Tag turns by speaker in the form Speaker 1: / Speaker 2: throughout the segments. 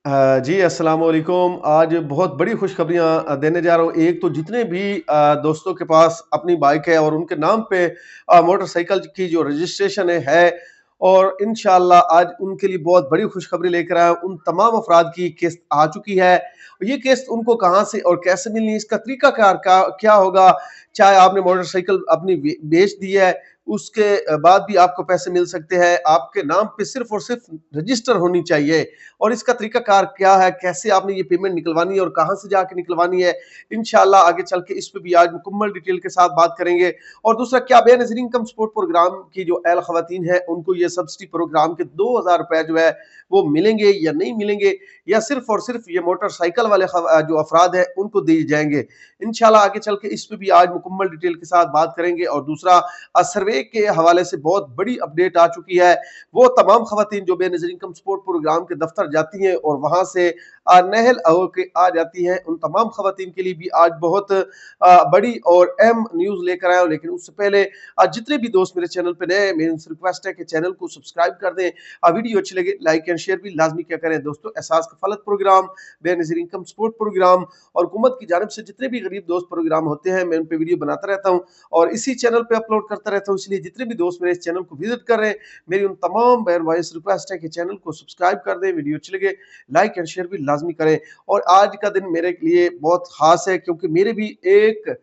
Speaker 1: जी, अस्सलाम वालेकुम। आज बहुत बड़ी खुशखबरियाँ देने जा रहा हूँ। एक तो जितने भी दोस्तों के पास अपनी बाइक है और उनके नाम पे मोटरसाइकिल की जो रजिस्ट्रेशन है और इंशाअल्लाह आज उनके लिए बहुत बड़ी खुशखबरी लेकर आया हूँ। उन तमाम अफ़राद की किस्त आ चुकी है। ये किस्त उनको कहाँ से और कैसे मिलनी, इसका तरीक़ाकार का क्या होगा? चाहे आपने मोटरसाइकिल अपनी बेच दी है, उसके बाद भी आपको पैसे मिल सकते हैं। आपके नाम पे सिर्फ़ और सिर्फ़ रजिस्टर होनी चाहिए। और इसका तरीकाकार क्या है, कैसे आपने ये पेमेंट निकलवानी है और कहाँ से जाके निकलवानी है, इंशाअल्लाह आगे चल के इस पे भी आज मुकम्मल डिटेल के साथ बात करेंगे। और दूसरा, क्या बेनज़ीर इनकम सपोर्ट प्रोग्राम की जो अहल ख़वातीन है उनको ये सब्सिडी प्रोग्राम के 2000 रुपए जो है वो मिलेंगे या नहीं मिलेंगे, या सिर्फ और सिर्फ ये मोटरसाइकिल वाले जो अफराद हैं उनको दिए जाएंगे। इंशाल्लाह आगे चल के इस पे भी आज मुकम्मल डिटेल के साथ बात करेंगे। और दूसरा, सर्वे के हवाले से बहुत बड़ी अपडेट आ चुकी है। वो तमाम खवातीन जो बेनज़ीर इनकम सपोर्ट प्रोग्राम के दफ्तर जाती हैं और वहां से नहल होके आ जाती हैं, उन तमाम खवातीन के लिए भी आज बहुत बड़ी और अहम न्यूज लेकर आया हूं। लेकिन उससे पहले जितने भी दोस्त मेरे चैनल पे नए, मेरी रिक्वेस्ट है कि चैनल को सब्सक्राइब कर दें। वीडियो अच्छी लगे लाइक एंड शेयर भी लाजमी क्या करें दोस्तों। Ehsaas Kafalat program, Benazir income support program और हुकूमत की जानिब से जितने भी गरीब दोस्त प्रोग्राम होते हैं, मैं उन पे वीडियो बनाता रहता हूँ और इसी चैनल पे अपलोड करता रहता हूँ। इसलिए जितने भी दोस्त मेरे इस चैनल को विजिट कर रहे हैं, मेरी उन तमाम बहन भाई से रिक्वेस्ट है कि चैनल को सब्सक्राइब कर दें, वीडियो अच्छी लगे लाइक एंड शेयर भी लाजमी करें। और आज का दिन मेरे लिए बहुत खास है क्योंकि मेरे भी 1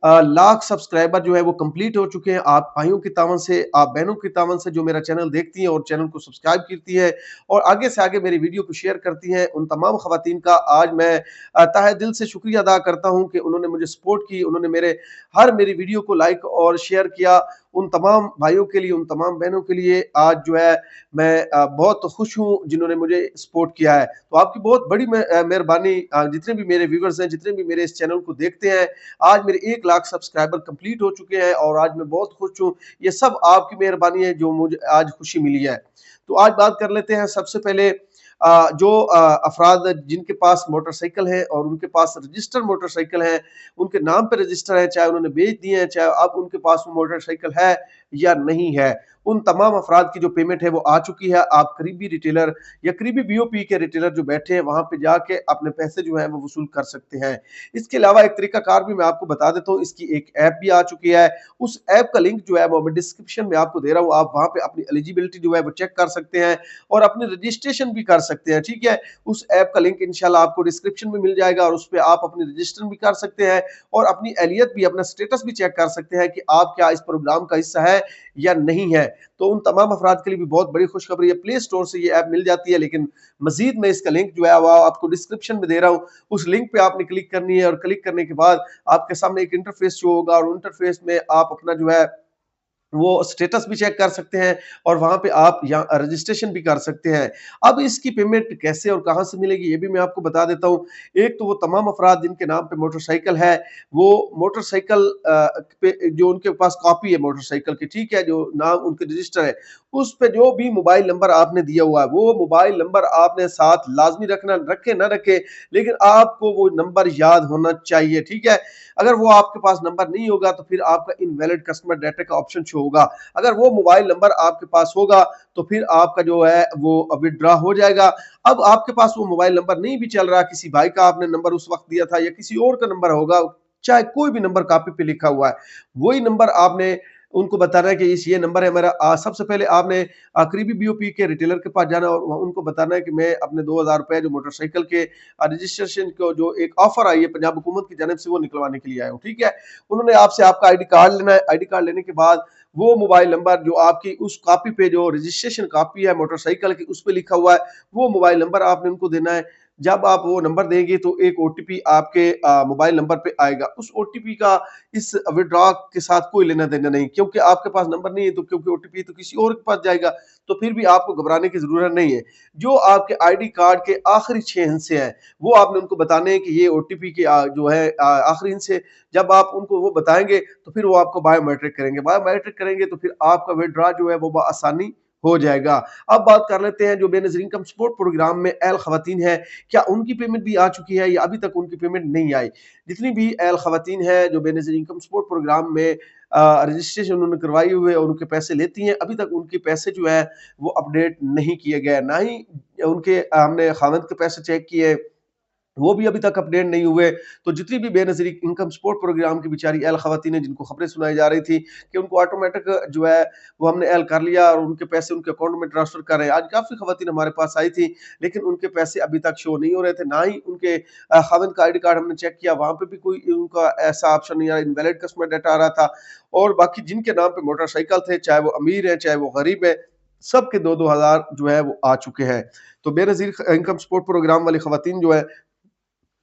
Speaker 1: लाख सब्सक्राइबर जो है वो कंप्लीट हो चुके हैं। आप भाइयों की तावन से, आप बहनों की तावन से जो मेरा चैनल देखती हैं और चैनल को सब्सक्राइब करती है और आगे से आगे मेरी वीडियो को शेयर करती हैं, उन तमाम खवातीन का आज मैं तहे दिल से शुक्रिया अदा करता हूं कि उन्होंने मुझे सपोर्ट की, उन्होंने मेरी वीडियो को लाइक और शेयर किया। उन तमाम भाइयों के लिए, उन तमाम बहनों के लिए आज जो है मैं बहुत खुश हूँ जिन्होंने मुझे सपोर्ट किया है। तो आपकी बहुत बड़ी मेहरबानी। जितने भी मेरे व्यूवर्स हैं, जितने भी मेरे इस चैनल को देखते हैं, आज मेरे 1 लाख सब्सक्राइबर कंप्लीट हो चुके हैं और आज मैं बहुत खुश हूँ। ये सब आपकी मेहरबानी है जो मुझे आज खुशी मिली है। तो आज बात कर लेते हैं सबसे पहले जो अफराद जिनके पास मोटरसाइकिल है और उनके पास रजिस्टर मोटरसाइकिल है, उनके नाम पे रजिस्टर है, चाहे उन्होंने बेच दिए हैं, चाहे अब उनके पास वो मोटरसाइकिल है या नहीं है, उन तमाम अफराद की जो पेमेंट है वो आ चुकी है। आप करीबी रिटेलर या करीबी बीओपी के रिटेलर जो बैठे हैं वहां पे जाके अपने पैसे जो है वो वसूल कर सकते हैं। इसके अलावा एक तरीका कार भी मैं आपको बता देता हूँ, इसकी एक ऐप भी आ चुकी है। उस ऐप का लिंक जो है वो मैं डिस्क्रिप्शन में आपको दे रहा हूँ। आप वहां पे अपनी एलिजिबिलिटी जो है वो चेक कर सकते हैं और अपनी रजिस्ट्रेशन भी कर सकते हैं। ठीक है, उस ऐप का लिंक इंशाल्लाह आपको डिस्क्रिप्शन में मिल जाएगा और उस पर आप अपनी रजिस्ट्रेशन भी कर सकते हैं और अपनी एहलियत भी, अपना स्टेटस भी चेक कर सकते हैं कि आप क्या इस प्रोग्राम का हिस्सा है या नहीं है। तो उन तमाम अफराद के लिए भी बहुत बड़ी खुशखबरी है, प्ले स्टोर से ये ऐप मिल जाती है। लेकिन मजीद मैं इसका लिंक जो है वो आपको डिस्क्रिप्शन में दे रहा हूँ। उस लिंक पे आपने क्लिक करनी है और क्लिक करने के बाद आपके सामने एक इंटरफेस शो होगा और इंटरफेस में आप अपना जो है वो स्टेटस भी चेक कर सकते हैं और वहां पे आप यहाँ रजिस्ट्रेशन भी कर सकते हैं। अब इसकी पेमेंट कैसे और कहां से मिलेगी ये भी मैं आपको बता देता हूं। एक तो वो तमाम अफराद जिनके नाम पे मोटरसाइकिल है, वो मोटरसाइकिल पे जो उनके पास कॉपी है मोटरसाइकिल की, ठीक है, जो नाम उनके रजिस्टर है, उस पे जो भी मोबाइल नंबर आपने दिया हुआ है वो मोबाइल नंबर आपने साथ लाजमी रखना, रखे ना रखे लेकिन आपको वो नंबर याद होना चाहिए। ठीक है, अगर वो आपके पास नंबर नहीं होगा तो फिर आपका इनवैलिड कस्टमर डाटा का ऑप्शन शो होगा। अगर वो मोबाइल नंबर आपके पास होगा तो फिर आपका जो है वो विड्रॉ हो जाएगा। अब आपके पास वो मोबाइल नंबर नहीं भी चल रहा, किसी भाई का आपने नंबर उस वक्त दिया था या किसी और का नंबर होगा, चाहे कोई भी नंबर कॉपी पे लिखा हुआ है, वही नंबर आपने उनको बताना है कि इस ये नंबर है मेरा। सबसे पहले आपने करीबी बीओपी के रिटेलर के पास जाना और उनको बताना है कि मैं अपने 2000 रुपए जो मोटरसाइकिल के रजिस्ट्रेशन को जो एक ऑफर आई है पंजाब हुकूमत की जानिब से वो निकलवाने के लिए आया हूँ। ठीक है, उन्होंने आपसे आपका आईडी कार्ड लेना है। आईडी कार्ड लेने के बाद वो मोबाइल नंबर जो आपकी उस कॉपी पे, जो रजिस्ट्रेशन कॉपी है मोटरसाइकिल की, उस पे लिखा हुआ है, वो मोबाइल नंबर आपने उनको देना है। जब आप वो नंबर देंगे तो एक ओटीपी आपके मोबाइल नंबर पे आएगा। उस ओटीपी का इस विड्रॉ के साथ कोई लेना देना नहीं, क्योंकि आपके पास नंबर नहीं है तो क्योंकि ओटीपी तो किसी और के पास जाएगा, तो फिर भी आपको घबराने की जरूरत नहीं है। जो आपके आईडी कार्ड के आखिरी 6 हिस्से हैं वो आपने उनको बताने हैं कि ये ओटीपी के जो है आखिरी हिस्से, जब आप उनको वो बताएंगे तो फिर वो आपको बायोमेट्रिक करेंगे। बायोमेट्रिक करेंगे तो फिर आपका विड्रॉ जो है वो आसानी हो जाएगा। अब बात कर लेते हैं जो बेनज़ीर इनकम सपोर्ट प्रोग्राम में अहल खवातीन है, क्या उनकी पेमेंट भी आ चुकी है या अभी तक उनकी पेमेंट नहीं आई। जितनी भी अहल खवातीन है जो बेनज़ीर इनकम सपोर्ट प्रोग्राम में रजिस्ट्रेशन उन्होंने करवाई हुई है और उनके पैसे लेती हैं, अभी तक उनके पैसे जो है वो अपडेट नहीं किए गए, ना ही उनके हमने खाविंद के पैसे चेक किए, वो भी अभी तक अपडेट नहीं हुए। तो जितनी भी बेनज़ीरी इनकम सपोर्ट प्रोग्राम की बेचारी अहल ख़वातीन हैं, जिनको खबरें सुनाई जा रही थी कि उनको ऑटोमेटिक जो है वो हमने अहल कर लिया और उनके पैसे उनके अकाउंट में ट्रांसफ़र कर रहे हैं। आज काफ़ी ख़वातीन हमारे पास आई थी, लेकिन उनके पैसे अभी तक शो नहीं हो रहे थे, ना ही उनके खाविंद का आईडी कार्ड हमने चेक किया, वहाँ पे भी कोई उनका ऐसा ऑप्शन नहीं आया, इनवैलिड कस्टमर डेटा आ रहा था। और बाकी जिनके नाम पे मोटरसाइकिल थे, चाहे वो अमीर हैं, चाहे वो गरीब हैं, सबके 2-2 हज़ार जो है वो आ चुके हैं। तो बेनज़ीर इनकम सपोर्ट प्रोग्राम वाली ख़वातीन जो है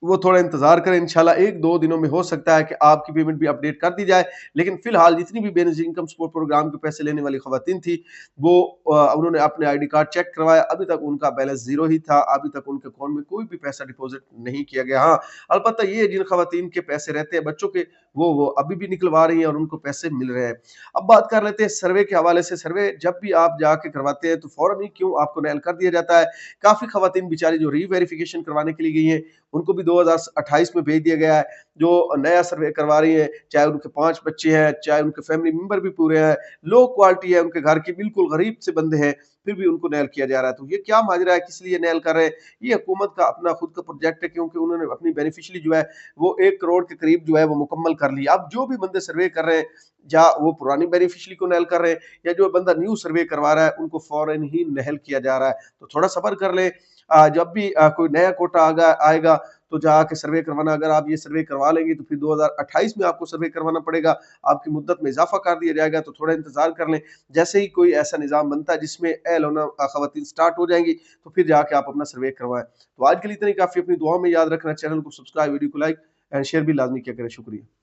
Speaker 1: वो थोड़ा इंतज़ार करें, इंशाल्लाह 1-2 दिनों में हो सकता है कि आपकी पेमेंट भी अपडेट कर दी जाए। लेकिन फ़िलहाल जितनी भी बेनज़ीर इनकम सपोर्ट प्रोग्राम के पैसे लेने वाली ख़वातीन थी, वो उन्होंने अपने आईडी कार्ड चेक करवाया, अभी तक उनका बैलेंस ज़ीरो ही था, अभी तक उनके अकाउंट में कोई भी पैसा डिपॉज़िट नहीं किया गया। हाँ, अलबत्ता ये जिन ख़वातीन के पैसे रहते हैं बच्चों के, वो अभी भी निकलवा रही हैं और उनको पैसे मिल रहे हैं। अब बात कर लेते हैं सर्वे के हवाले से। सर्वे जब भी आप जाके करवाते हैं, तो फ़ौरन ही क्यों आपको नैल कर दिया जाता है। काफ़ी ख़वातीन बेचारी जो री-वेरिफ़िकेशन करवाने के लिए गई हैं, उनको भी 2028 में भेज दिया गया है, जो नया सर्वे करवा रही हैं, चाहे उनके 5 बच्चे हैं, चाहे उनके फैमिली मेंबर भी पूरे हैं, लो क्वालिटी है, उनके घर के बिल्कुल गरीब से बंदे हैं, फिर भी उनको नैल किया जा रहा है। तो ये क्या माजरा है, किस लिए नैल कर रहे हैं? ये हुकूमत का अपना खुद का प्रोजेक्ट है, क्योंकि उन्होंने अपनी बेनिफिशियरी जो है, वो 1 करोड़ के करीब जो है वो मुकम्मल कर ली। अब जो भी बंदे सर्वे कर रहे हैं, या वो पुरानी बेनिफिशियरी को नैल कर रहे हैं, या जो बंदा न्यू सर्वे करवा रहा है, उनको फौरन ही नहल किया जा रहा है। तो थोड़ा सब्र कर लें, जब भी कोई नया कोटा आएगा तो जाके सर्वे करवाना। अगर आप ये सर्वे करवा लेंगे तो फिर 2028 में आपको सर्वे करवाना पड़ेगा, आपकी मुद्दत में इजाफा कर दिया जाएगा, तो थोड़ा इंतजार कर लें। जैसे ही कोई ऐसा निज़ाम बनता है जिसमें अहल होना ख़वातीन स्टार्ट हो जाएंगी, तो फिर जाके आप अपना सर्वे करवाएं। तो आज के लिए इतना ही काफ़ी, अपनी दुआ में याद रखना, चैनल को सब्सक्राइब, वीडियो को लाइक एंड शेयर भी लाजमी किया करें। शुक्रिया।